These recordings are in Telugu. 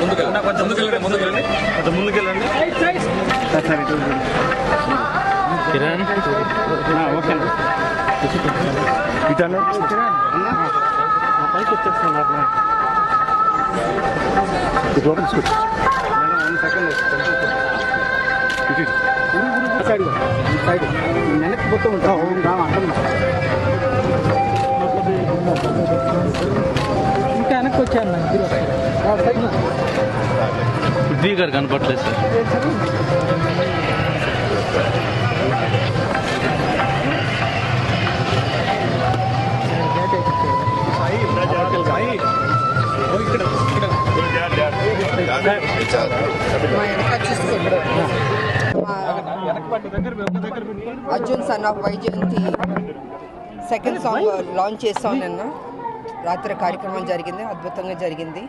ముందుకెళ్ళండి కిరణ్ ఓకే ఇటనే పైకి వచ్చేస్తాను సైడ్ వెనక్కి పోతూ ఉంటాం ఇంకా వెనక్కి వచ్చాను పృథ్వీ గారు కనపడలేదు sir. Arjun son of Vyjayanthi second song launch చేస్తాం నిన్న రాత్రి కార్యక్రమం జరిగింది, అద్భుతంగా జరిగింది.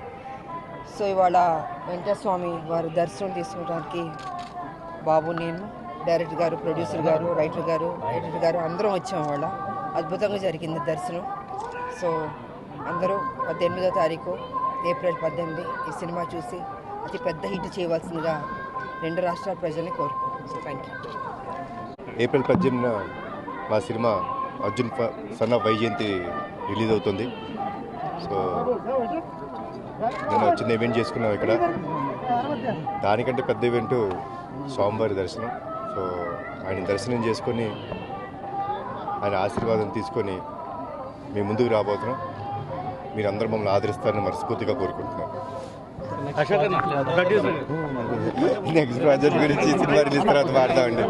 సో ఇవాళ వెంకటస్వామి వారు దర్శనం తీసుకోవడానికి బాబు, నేను, డైరెక్టర్ గారు, ప్రొడ్యూసర్ గారు, రైటర్ గారు, ఎడిటర్ గారు అందరం వచ్చాం. వాళ్ళ అద్భుతంగా జరిగింది దర్శనం. సో అందరూ 18వ తారీఖు ఏప్రిల్ 18 ఈ సినిమా చూసి అతి పెద్ద హిట్ చేయవలసిందిగా 2 రాష్ట్రాల ప్రజల్ని కోరుకుంటున్నాను. So thank you. ఏప్రిల్ 18న మా cinema Arjun son of Vyjayanthi release అవుతుంది. సో నేను చిన్న ఈవెంట్ చేసుకున్నాం ఇక్కడ. దానికంటే పెద్ద ఈవెంట్ స్వామివారి దర్శనం. సో ఆయన దర్శనం చేసుకొని ఆయన ఆశీర్వాదం తీసుకొని మేము ముందుకు రాబోతున్నాం. మీరందరూ మమ్మల్ని ఆదరిస్తారని మనస్ఫూర్తిగా కోరుకుంటున్నాం. నెక్స్ట్ ప్రాజెక్ట్ గురించి సినిమా రిలీజ్ తర్వాత మాట్లాడండి.